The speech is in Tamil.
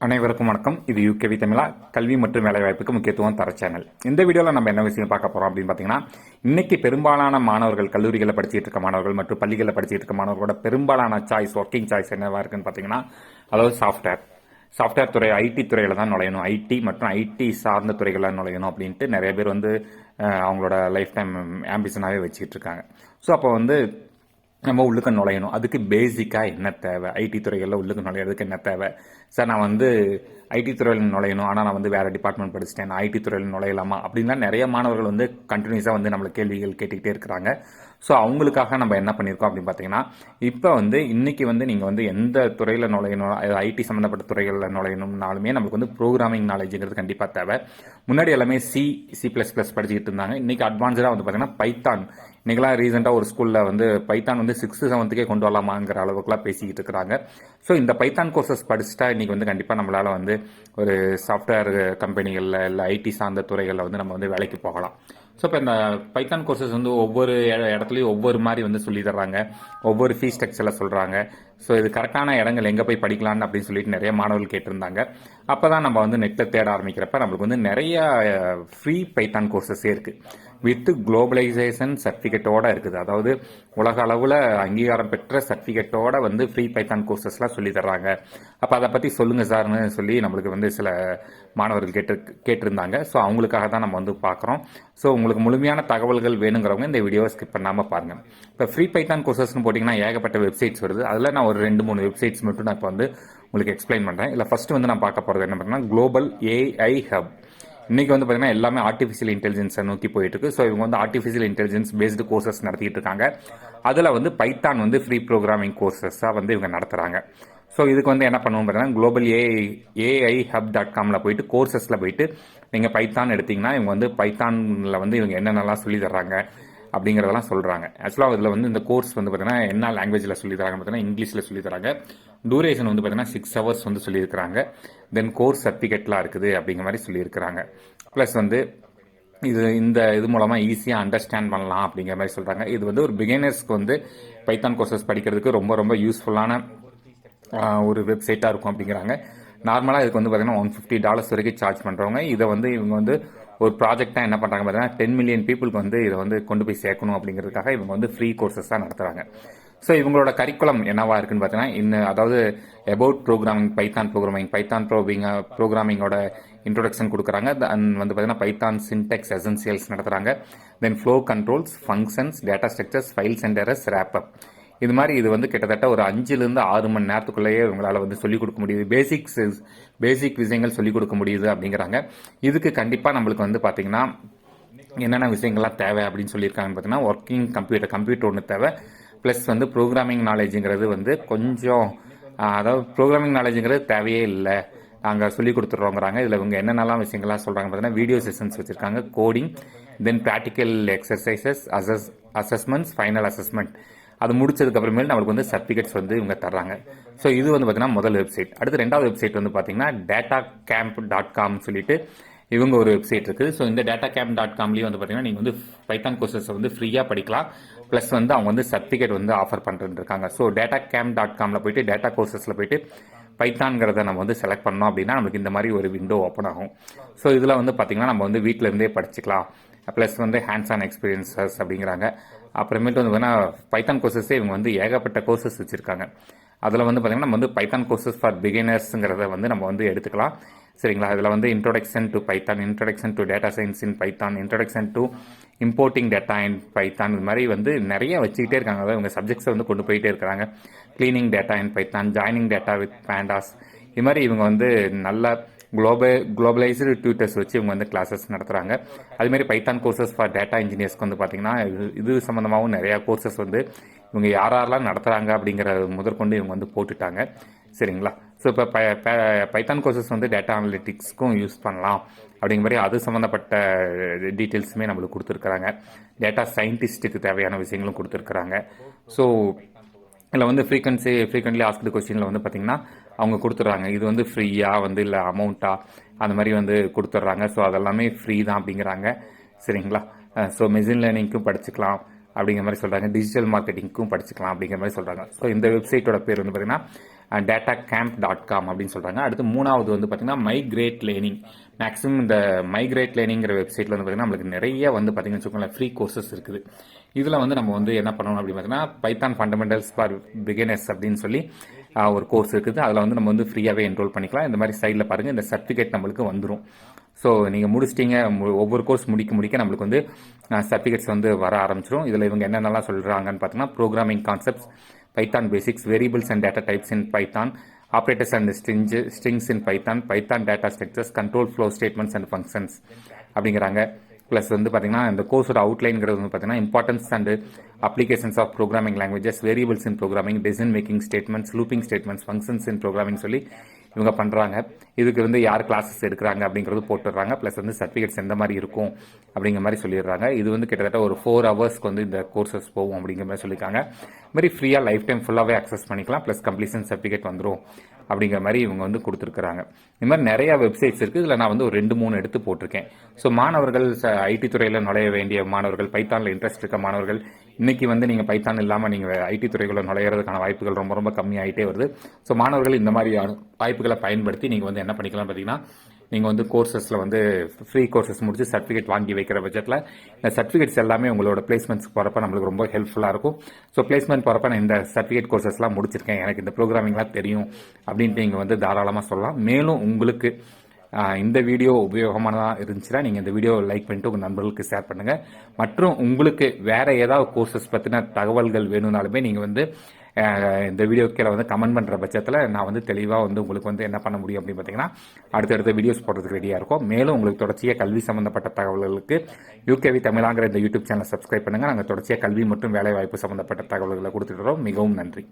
அனைவருக்கும் வணக்கம். இது யூகேவி தமிழா கல்வி மற்றும் வேலைவாய்ப்புக்கு முக்கியத்துவம் தர சேனல். இந்த வீடியோவில் நம்ம என்ன விஷயம் பார்க்க போறோம் அப்படின்னு பார்த்தீங்கன்னா, இன்னைக்கு பெரும்பாலான மாணவர்கள் கல்லூரிகளில் படிச்சுட்டு இருக்க மாணவர்கள் மற்றும் பள்ளிகளில் படிச்சுட்டு இருக்க மாணவர்களோட பெரும்பாலான சாய்ஸ், ஒர்க்கிங் சாய்ஸ் என்னவா இருக்குன்னு பார்த்தீங்கன்னா, அதாவது சாஃப்ட்வேர் துறை, ஐடி துறையில தான் நுழையணும், ஐடி மற்றும் ஐடி சார்ந்த துறைகளில் நுழையணும் அப்படின்ட்டு நிறைய பேர் அவங்களோட லைஃப் டைம் ஆம்பிஷனாகவே வச்சுக்கிட்டு இருக்காங்க. ஸோ அப்போ நம்ம உள்ளுக்கு நுழையணும். அதுக்கு பேசிக்காக என்ன தேவை, ஐடி துறைகளில் உள்ளுக்கு நுழையிறதுக்கு என்ன தேவை? சார் நான் ஐடி துறையில் நுழையணும், ஆனால் நான் வேறு டிபார்ட்மெண்ட் படிச்சிட்டேன், நான் ஐடி துறையில் நுழையலாமா அப்படின்லாம் நிறைய மாணவர்கள் கண்டினியூஸாக நம்மளுக்கு கேள்விகள் கேட்டுக்கிட்டே இருக்கிறாங்க. ஸோ அவங்களுக்காக நம்ம என்ன பண்ணியிருக்கோம் அப்படின்னு பார்த்தீங்கன்னா, இப்போ இன்னைக்கு நீங்கள் எந்த துறையில் நுழையணும், ஐடி சம்மந்தப்பட்ட துறைகளில் நுழையணும்னாலுமே நம்மளுக்கு ப்ரோக்ராமிங் நாலேஜுங்கிறது கண்டிப்பாக தேவை. முன்னாடி எல்லாமே சி ப்ளஸ் ப்ளஸ் படிச்சுக்கிட்டு இருந்தாங்க. இன்னைக்கு அட்வான்ஸ்டாக பார்த்தீங்கன்னா பைத்தான். இன்னைக்கெல்லாம் ரீசெண்டாக ஒரு ஸ்கூலில் பைத்தான் 6th 7th கொண்டு வரலாமாங்கிற அளவுக்குலாம் பேசிக்கிட்டு இருக்கிறாங்க. ஸோ இந்த பைத்தான் கோர்சஸ் படிச்சுட்டா இன்னைக்கு கண்டிப்பாக நம்மளால் ஒரு சாஃப்ட்வேர் கம்பெனிகளில் இல்லை ஐடி சார்ந்த துறைகளில் நம்ம வேலைக்கு போகலாம். ஸோ இப்போ இந்த பைத்தான் கோர்சஸ் ஒவ்வொரு இடத்துலையும் ஒவ்வொரு மாதிரி சொல்லி தர்றாங்க, ஒவ்வொரு ஃபீஸ் ஸ்ட்ரக்சரில் சொல்கிறாங்க. ஸோ இது கரெக்டான இடங்கள் எங்கே போய் படிக்கலான்னு அப்படின்னு சொல்லிட்டு நிறைய மாணவர்கள் கேட்டிருந்தாங்க. அப்போ தான் நம்ம நெட்டில் தேட ஆரம்பிக்கிறப்ப நம்மளுக்கு நிறைய ஃப்ரீ பைத்தான் கோர்சஸே இருக்குது, வித் குளோபலைசேஷன் சர்டிஃபிகேட்டோட இருக்குது. அதாவது உலக அளவில் அங்கீகாரம் பெற்ற சர்டிஃபிகேட்டோட ஃப்ரீ பைத்தான் கோர்சஸ்லாம் சொல்லி தர்றாங்க. அப்போ அதை பற்றி சொல்லுங்கள் சார்னு சொல்லி நம்மளுக்கு சில மாணவர்கள் கேட்டிருந்தாங்க. ஸோ அவங்களுக்காக தான் நம்ம பார்க்குறோம். ஸோ உங்களுக்கு முழுமையான தகவல்கள் வேணுங்கிறவங்க இந்த வீடியோவை ஸ்கிப் பண்ணாமல் பாருங்கள். இப்போ ஃப்ரீ பைத்தான் கோர்சஸ்னு போட்டிங்கன்னா ஏகப்பட்ட வெப்சைட்ஸ் வருது. அதில் நான் ஒரு 2-3 வெப்சைட்ஸ் மட்டும் நான் இப்போ உங்களுக்கு எக்ஸ்பிளைன் பண்ணுறேன். இல்லை ஃபர்ஸ்ட் நான் பார்க்க போகிறது என்ன பார்த்தீங்கன்னா, குளோபல் ஏஐ ஹப். இன்னைக்கு பார்த்தீங்கன்னா எல்லாமே ஆர்டிஃபிஷியல் இன்டெலிஜென்ஸை நோக்கி போயிட்டு இருக்கு. ஸோ இவங்க ஆர்டிஃபிஷியல் இன்டெலிஜென்ஸ் பேஸ்டு கோர்சஸ் நடத்திட்டு இருக்காங்க. அதில் பைத்தான் ஃப்ரீ ப்ரோக்ராமிங் கோர்சஸாக இவங்க நடத்துகிறாங்க. ஸோ இதுக்கு என்ன பண்ணுவோம் பார்த்தீங்கன்னா, குளோபல் ஏஐ ஹப் .comல போயிட்டு கோர்சஸில் போயிட்டு நீங்கள் பைத்தான் எடுத்தீங்கன்னா இவங்க பைத்தானில் இவங்க என்னென்னலாம் சொல்லி தர்றாங்க அப்படிங்கிறதெல்லாம் சொல்கிறாங்க. ஆக்சுவலாக இதில் இந்த கோர்ஸ் பார்த்தீங்கன்னா என்ன லாங்குவேஜில் சொல்லி தராங்க பார்த்தீங்கன்னா, இங்கிலீஷில் சொல்லி தராங்க. டூரேஷன் பார்த்தீங்கன்னா 6 hours சொல்லியிருக்கிறாங்க. தென் கோர்ஸ் சர்டிஃபிகேட்லாம் இருக்குது அப்படிங்கிற மாதிரி சொல்லியிருக்கிறாங்க. ப்ளஸ் இது மூலமாக ஈஸியாக அண்டர்ஸ்டாண்ட் பண்ணலாம் அப்படிங்கிற மாதிரி சொல்கிறாங்க. இது ஒரு பிகினர்ஸ்க்கு பைத்தான் கோர்சஸ் படிக்கிறதுக்கு ரொம்ப ரொம்ப யூஸ்ஃபுல்லான ஒரு வெப்சைட்டாக இருக்கும் அப்படிங்கிறாங்க. நார்மலாக இதுக்கு பார்த்தீங்கன்னா $150 வரைக்கும் சார்ஜ் பண்ணுறவங்க இதை இவங்க ஒரு ப்ராஜெக்டாக என்ன பண்ணுறாங்க பார்த்தீங்கன்னா 10 million பீப்புளுக்கு இதை கொண்டு போய் சேர்க்கணும் அப்படிங்கிறதுக்காக இவங்க ஃப்ரீ கோர்சஸாக நடத்துகிறாங்க. ஸோ இவங்களோட கரிக்குலம் என்னவா இருக்குன்னு பார்த்தீங்கன்னா, அதாவது அபவுட் ப்ரோக்ராமிங், பைத்தான் ப்ரோக்ராமிங்கோட இன்ட்ரோடக்ஷன் கொடுக்குறாங்க. பார்த்தீங்கன்னா பைத்தான் சின்டெக்ஸ் எசென்சியல்ஸ் நடத்துகிறாங்க. Then flow controls, functions, data structures, files and errors, wrap up. இது மாதிரி இது கிட்டத்தட்ட ஒரு 5 to 6 மணி நேரத்துக்குள்ளேயே இவங்களால சொல்லிக் கொடுக்க முடியுது. பேசிக் விஷயங்கள் சொல்லிக் கொடுக்க முடியுது அப்படிங்கிறாங்க. இதுக்கு கண்டிப்பாக நம்மளுக்கு பார்த்தீங்கன்னா என்னென்ன விஷயங்கள்லாம் தேவை அப்படின்னு சொல்லியிருக்காங்கன்னு பார்த்தீங்கன்னா, ஒர்க்கிங் கம்ப்யூட்டர் ஒன்று தேவை. ப்ளஸ் ப்ரோக்ராமிங் நாலேஜுங்கிறது கொஞ்சம், அதாவது ப்ரோக்ராமிங் நாலேஜுங்கிறது தேவையே இல்லை, நாங்கள் சொல்லிக் கொடுத்துட்றோங்கிறாங்க. இதில் இவங்க என்னென்னலாம் விஷயங்கள்லாம் சொல்கிறாங்க பார்த்தீங்கன்னா, வீடியோ செஷன்ஸ் வச்சுருக்காங்க, coding, then practical exercises, assessments, final assessment. அது முடிச்சதுக்கு அப்புறமேல் நம்மளுக்கு சர்டிஃபிகேட்ஸ் இவங்க தர்றாங்க. ஸோ இது பார்த்தீங்கன்னா முதல் வெப்சைட். அடுத்து ரெண்டாவது வெப்சைட் பார்த்தீங்கன்னா datacamp.com சொல்லிட்டு இவங்க ஒரு வெப்சைட் இருக்குது. ஸோ இந்த datacamp.comலேயும் பார்த்தீங்கன்னா நீங்கள் பைத்தான் கோர்சஸ் ஃப்ரீயாக படிக்கலாம். ப்ளஸ் அவங்க சர்டிஃபிகேட் ஆஃபர் பண்ணிட்டு இருக்காங்க. ஸோ datacamp.comல போயிட்டு டேட்டா கோர்சஸில் போயிட்டு பைத்தான்கிறத நம்ம செலக்ட் பண்ணோம் அப்படின்னா நம்மளுக்கு இந்த மாதிரி ஒரு விண்டோ ஓப்பன் ஆகும். ஸோ இதில் பார்த்தீங்கன்னா நம்ம வீட்டில் இருந்தே படிச்சுக்கலாம். ப்ளஸ் ஹேண்ட்ஸ் ஆன் எக்ஸ்பீரியன்சஸ் அப்படிங்கிறாங்க. அப்புறமேட்டு பார்த்தீங்கன்னா பைத்தான் கோர்சஸே இவங்க ஏகப்பட்ட கோர்சஸ் வச்சுருக்காங்க. அதில் பார்த்தீங்கன்னா நம்ம பைத்தான் கோர்சஸ் ஃபார் பிகினர்ஸுங்கிறத நம்ம எடுத்துக்கலாம். சரிங்களா? இதில் introduction to Python, introduction to data science in Python, introduction to importing data in Python, இது மாதிரி நிறைய வச்சுக்கிட்டே இருக்காங்க. அதாவது இவங்க சப்ஜெக்ட்ஸை கொண்டு போயிட்டே இருக்கிறாங்க. Cleaning data in Python, joining data with pandas, இது மாதிரி இவங்க நல்ல குளோபலைஸ்டு டியூட்டர்ஸ் வச்சு இவங்க கிளாஸஸ் நடத்துகிறாங்க. அதுமாரி பைத்தான் கோர்சஸ் ஃபார் டேட்டா இன்ஜினியர்ஸ்க்கு பார்த்தீங்கன்னா இது சம்மந்தமாகவும் நிறையா கோர்சஸ் இவங்க யாரெல்லாம் நடத்துகிறாங்க அப்படிங்கிற முதற்கொண்டு இவங்க போட்டுட்டாங்க. சரிங்களா? ஸோ இப்போ பைத்தான் கோர்சஸ் டேட்டா அனலிட்டிக்ஸ்க்கும் யூஸ் பண்ணலாம் அப்படிங்கிற மாதிரி அது சம்மந்தப்பட்ட டீட்டெயில்ஸுமே நம்மளுக்கு கொடுத்துருக்குறாங்க. டேட்டா சயின்டிஸ்ட்டுக்கு தேவையான விஷயங்களும் கொடுத்துருக்குறாங்க. ஸோ இதில் ஃப்ரீக்வெண்ட்லி ஆஸ்க்டு கொஸ்டினில் பார்த்தீங்கன்னா அவங்க கொடுத்துட்றாங்க. இது ஃப்ரீயாக இல்லை அமௌண்ட்டாக அந்த மாதிரி கொடுத்துட்றாங்க. ஸோ அதெல்லாமே ஃப்ரீ தான் அப்படிங்கிறாங்க. சரிங்களா? ஸோ மெஷின் லேர்னிங்க்கும் படிச்சுக்கலாம் அப்படிங்கிற மாதிரி சொல்கிறாங்க. டிஜிட்டல் மார்க்கெட்டிங்க்கும் படிச்சுக்கலாம் அப்படிங்கிற மாதிரி சொல்கிறாங்க. ஸோ இந்த வெப்சைட்டோட பேர் பார்த்தீங்கன்னா datacamp.com அப்படின்னு சொல்கிறாங்க. அடுத்து மூணாவது வந்து பார்த்தீங்கன்னா மைக்ரேட் லேர்னிங். மேக்ஸிமம் இந்த மைக்ரேட் லேர்னிங்கிற வெப்சைட்டில் வந்து பார்த்தீங்கன்னா நம்மளுக்கு நிறைய வந்து பார்த்தீங்கன்னு வச்சுக்கோங்களேன் ஃப்ரீ கோர்சஸ் இருக்குது. இதில் வந்து நம்ம வந்து என்ன பண்ணணும் அப்படின்னு பார்த்தீங்கன்னா பைத்தான் ஃபண்டமெண்டல்ஸ் ஃபார் பிகினர்ஸ் அப்படின்னு சொல்லி ஒரு கோர்ஸ் இருக்குது. அதில் வந்து நம்ம வந்து ஃப்ரீயாகவே என்ரோல் பண்ணிக்கலாம். இந்த மாதிரி சைடில் பாருங்கள், இந்த சர்டிஃபிகேட் நம்மளுக்கு வந்துடும். ஸோ நீங்கள் முடிச்சிட்டிங்க, ஒவ்வொரு கோர்ஸ் முடிக்க நம்மளுக்கு வந்து சர்டிஃபிகேட்ஸ் வந்து வர ஆரம்பிச்சிடும். இதில் இவங்க என்னென்னலாம் சொல்கிறாங்கன்னு பார்த்தீங்கன்னா programming concepts, Python basics, variables and data types in Python, operators and strings in Python data structures, control flow statements and functions அப்படிங்கிறாங்க. ப்ளஸ் வந்து பார்த்தீங்கன்னா இந்த கோர்ஸோட அவுட்லைன்ங்கிறது வந்து பார்த்தீங்கன்னா importance and applications of programming languages, variables in programming, decision making statements, looping statements, functions in programming சொல்லி இவங்க பண்ணுறாங்க. இதுக்கு வந்து யார் கிளாஸஸ் எடுக்கிறாங்க அப்படிங்கிறது போட்டுடுறாங்க. ப்ளஸ் வந்து சர்டிஃபிகேட்ஸ் எந்த மாதிரி இருக்கும் அப்படிங்கிற மாதிரி சொல்லிடுறாங்க. இது வந்து கிட்டத்தட்ட ஒரு 4 ஹவர்ஸ்க்கு வந்து இந்த கோர்சஸ் போகும் அப்படிங்கிற மாதிரி சொல்லியிருக்காங்க. இது மாதிரி ஃப்ரீயாக லைஃப் டைம் ஃபுல்லாகவே அக்சஸ் பண்ணிக்கலாம். ப்ளஸ் கம்ப்ளீஷன் சர்டிஃபிகேட் வந்துடும் அப்படிங்கிற மாதிரி இவங்க வந்து கொடுத்துருக்குறாங்க. இந்த மாதிரி நிறைய வெப்சைட்ஸ் இருக்குது. இதில் நான் வந்து ஒரு 2-3 எடுத்து போட்டிருக்கேன். ஸோ மாணவர்கள் ஐடி துறையில் நுழைய வேண்டிய மாணவர்கள், பைத்தானில் இன்ட்ரெஸ்ட் இருக்க மாணவர்கள், இன்னைக்கு வந்து நீங்கள் பைத்தான் இல்லாமல் நீங்கள் ஐடி துறைகளை நுழையிறதுக்கான வாய்ப்புகள் ரொம்ப ரொம்ப கம்மியாகிட்டே வருது. ஸோ மாணவர்கள் இந்த மாதிரி வாய்ப்புகளை பயன்படுத்தி நீங்கள் வந்து என்ன பண்ணிக்கலாம் பார்த்தீங்கன்னா, நீங்கள் வந்து கோர்சஸில் வந்து ஃப்ரீ கோர்சஸ் முடிச்சு சர்டிஃபிகேட் வாங்கி வைக்கிற பட்சத்தில் இந்த சர்டிஃபிகேட்ஸ் எல்லாமே உங்களோட பிளேஸ்மெண்ட்ஸ் போகிறப்ப நம்மளுக்கு ரொம்ப ஹெல்ப்ஃபுல்லாக இருக்கும். ஸோ பிளேஸ்மெண்ட் போகிறப்ப நான் இந்த சர்டிஃபிகேட் கோர்சஸ்லாம் முடிச்சிருக்கேன், எனக்கு இந்த ப்ரோக்ராமிங்லாம் தெரியும் அப்படின்ட்டு நீங்கள் வந்து தாராளமாக சொல்லலாம். மேலும் உங்களுக்கு இந்த வீடியோ உபயோகமானதாக இருந்துச்சுன்னா நீங்கள் இந்த வீடியோ லைக் பண்ணிட்டு உங்கள் நண்பர்களுக்கு ஷேர் பண்ணுங்கள். மற்றும் உங்களுக்கு வேறு ஏதாவது கோர்சஸ் பற்றின தகவல்கள் வேணும்னாலுமே நீங்கள் வந்து இந்த வீடியோ கீழே வந்து கமெண்ட் பண்ணுற பட்சத்தில் நான் வந்து தெளிவாக வந்து உங்களுக்கு வந்து என்ன பண்ண முடியும் அப்படின்னு பார்த்தீங்கன்னா அடுத்தடுத்த வீடியோஸ் போடுறதுக்கு ரெடியாக இருக்கும். மேலும் உங்களுக்கு தொடர்ச்சியாக கல்வி சம்பந்தப்பட்ட தகவல்களுக்கு யூகேவி தமிழாங்கிற இந்த யூடியூப் சேனலை சப்ஸ்கிரைப் பண்ணுங்கள். நாங்கள் தொடர்ச்சியாக கல்வி மற்றும் வேலைவாய்ப்பு சம்பந்தப்பட்ட தகவல்களை கொடுத்துட்டு வரோம். மிகவும் நன்றி.